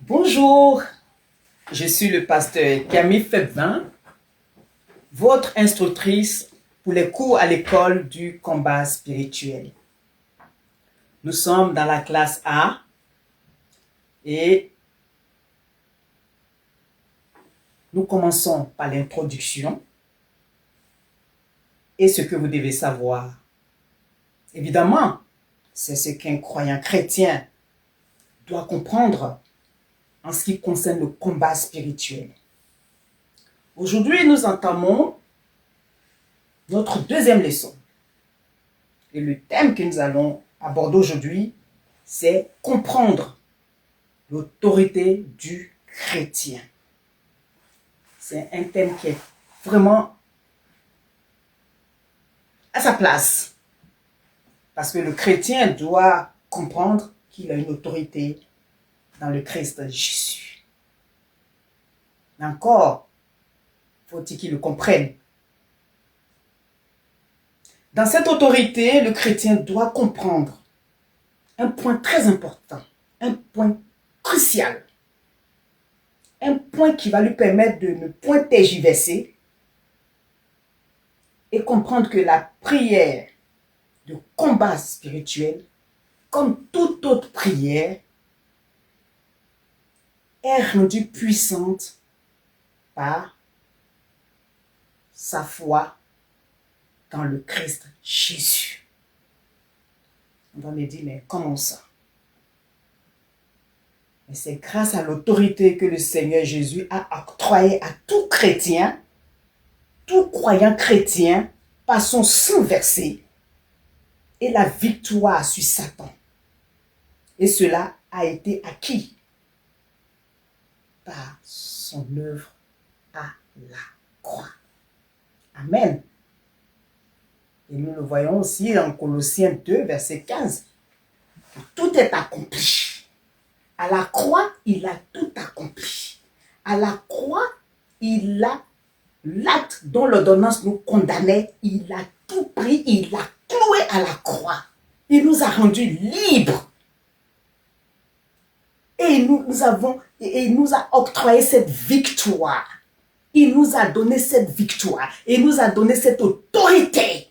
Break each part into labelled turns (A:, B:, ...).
A: Bonjour, je suis le pasteur Camille Febvin, votre instructrice pour les cours à l'école du combat spirituel. Nous sommes dans la classe A et nous commençons par l'introduction et ce que vous devez savoir. Évidemment, c'est ce qu'un croyant chrétien doit comprendre en ce qui concerne le combat spirituel. Aujourd'hui, nous entamons notre deuxième leçon. Et le thème que nous allons aborder aujourd'hui, c'est comprendre l'autorité du chrétien. C'est un thème qui est vraiment à sa place. Parce que le chrétien doit comprendre qu'il a une autorité dans le Christ Jésus. Mais encore, faut-il qu'il le comprenne. Dans cette autorité, le chrétien doit comprendre un point très important, un point crucial, un point qui va lui permettre de ne point tergiverser et comprendre que la prière de combat spirituel, comme toute autre prière, est rendue puissante par sa foi dans le Christ Jésus. On va me dire, mais comment ça? Mais c'est grâce à l'autorité que le Seigneur Jésus a octroyée à tout chrétien, tout croyant chrétien, par son sang versé et la victoire sur Satan. Et cela a été acquis par son œuvre à la croix. Amen. Et nous le voyons aussi en Colossiens 2, verset 15. Tout est accompli. À la croix, il a tout accompli. À la croix, il a l'acte dont l'ordonnance nous condamnait. Il a tout pris, il l'a cloué à la croix. Il nous a rendus libres. Et il nous a octroyé cette victoire. Il nous a donné cette victoire. Il nous a donné cette autorité.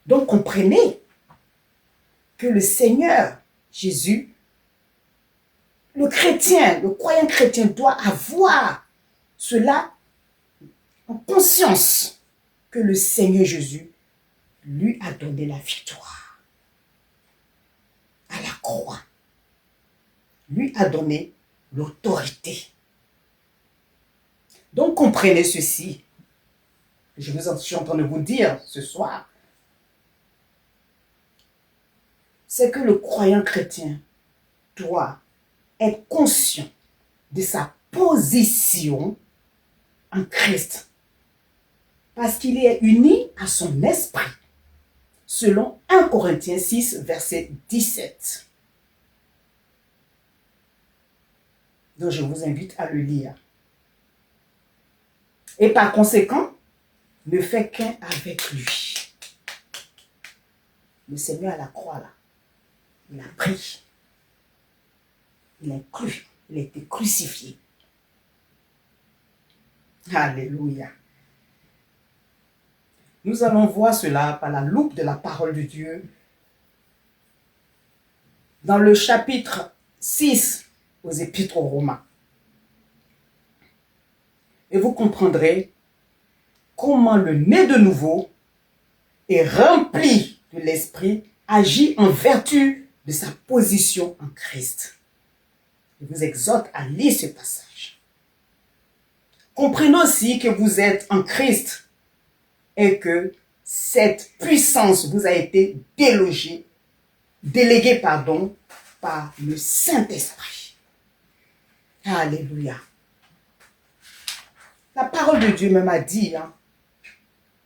A: Donc comprenez que le Seigneur Jésus, le chrétien, le croyant chrétien doit avoir cela en conscience que le Seigneur Jésus lui a donné la victoire à la croix. Lui a donné l'autorité. Donc comprenez ceci. Je suis en train de vous dire ce soir. C'est que le croyant chrétien doit être conscient de sa position en Christ. Parce qu'il est uni à son esprit. Selon 1 Corinthiens 6, verset 17. Donc je vous invite à le lire. Et par conséquent, ne fait qu'un avec lui. Le Seigneur à la croix là, il a pris, il a cru, il a été crucifié. Alléluia. Nous allons voir cela par la loupe de la parole de Dieu dans le chapitre 6 aux Épîtres aux Romains. Et vous comprendrez comment le né de nouveau est rempli de l'esprit, agit en vertu de sa position en Christ. Je vous exhorte à lire ce passage. Comprenez aussi que vous êtes en Christ et que cette puissance vous a été déléguée par le Saint-Esprit. Alléluia. La parole de Dieu même a dit,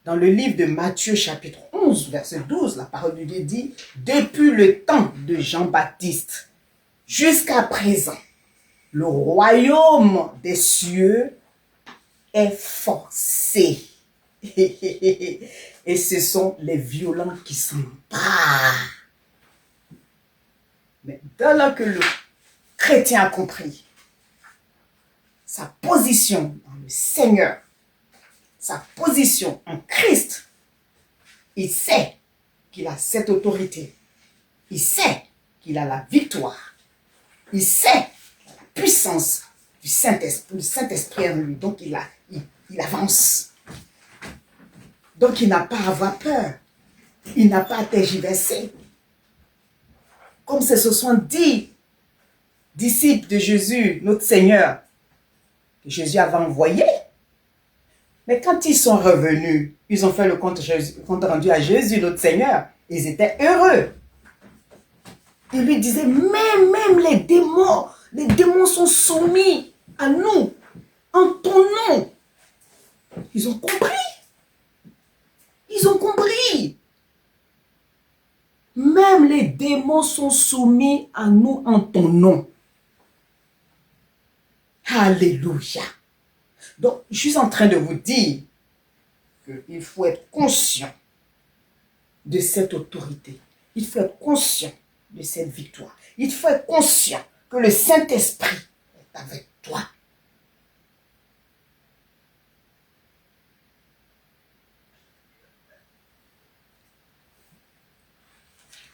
A: dans le livre de Matthieu chapitre 11, verset 12, la parole de Dieu dit, depuis le temps de Jean-Baptiste jusqu'à présent, le royaume des cieux est forcé. Et ce sont les violents qui s'emparent. Mais dès lors que le chrétien a compris sa position dans le Seigneur, sa position en Christ, il sait qu'il a cette autorité. Il sait qu'il a la victoire. Il sait la puissance du Saint-Esprit en lui. Donc, il avance. Donc, il n'a pas à avoir peur. Il n'a pas à tergiverser. Comme ces 70 disciples de Jésus, notre Seigneur, que Jésus avait envoyés. Mais quand ils sont revenus, ils ont fait le compte rendu à Jésus, notre Seigneur. Ils étaient heureux. Ils lui disaient, même les démons sont soumis à nous, en ton nom. Ils ont compris. Ils ont compris. Même les démons sont soumis à nous en ton nom. Alléluia. Donc, je suis en train de vous dire qu'il faut être conscient de cette autorité. Il faut être conscient de cette victoire. Il faut être conscient que le Saint-Esprit est avec toi.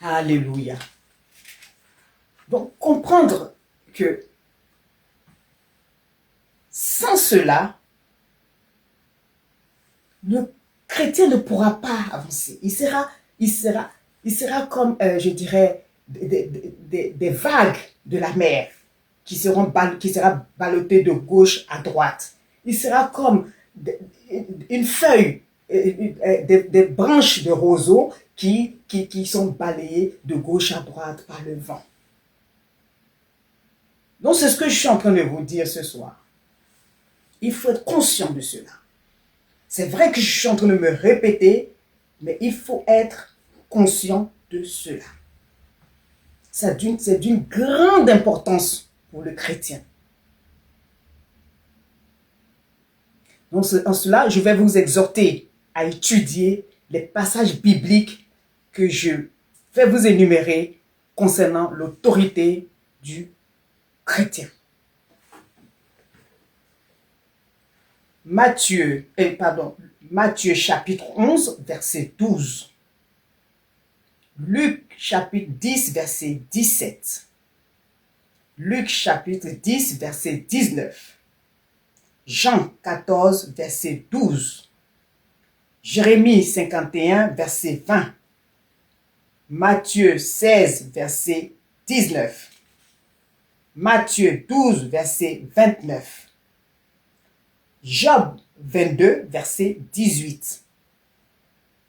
A: Alléluia. Donc, comprendre que sans cela, le chrétien ne pourra pas avancer. Il sera comme, je dirais, des vagues de la mer qui sera ballottées de gauche à droite. Il sera comme une feuille, des branches de roseau qui sont balayées de gauche à droite par le vent. Donc, c'est ce que je suis en train de vous dire ce soir. Il faut être conscient de cela. C'est vrai que je suis en train de me répéter, mais il faut être conscient de cela. C'est d'une grande importance pour le chrétien. Donc, en cela, je vais vous exhorter à étudier les passages bibliques que je vais vous énumérer concernant l'autorité du chrétien. Matthieu chapitre 11, verset 12. Luc chapitre 10, verset 17. Luc chapitre 10, verset 19. Jean 14, verset 12. Jérémie 51, verset 20. Matthieu 16, verset 19. Matthieu 12, verset 29. Job 22, verset 18.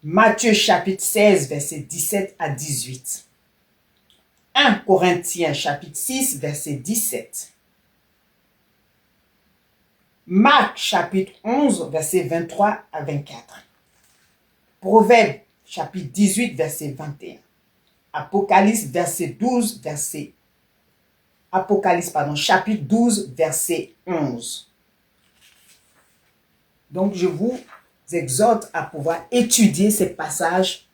A: Matthieu chapitre 16, verset 17 à 18. 1 Corinthiens chapitre 6, verset 17. Marc chapitre 11, verset 23 à 24. Proverbe chapitre 18, verset 21. Apocalypse chapitre 12, verset 11. Donc, je vous exhorte à pouvoir étudier ces passages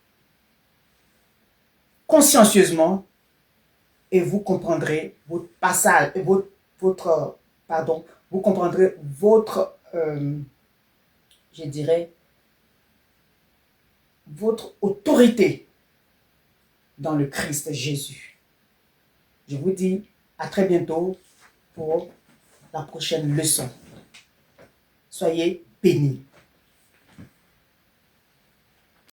A: consciencieusement et vous comprendrez votre passage, vous comprendrez votre, je dirais, votre autorité dans le Christ Jésus. Je vous dis à très bientôt pour la prochaine leçon. Soyez bénis.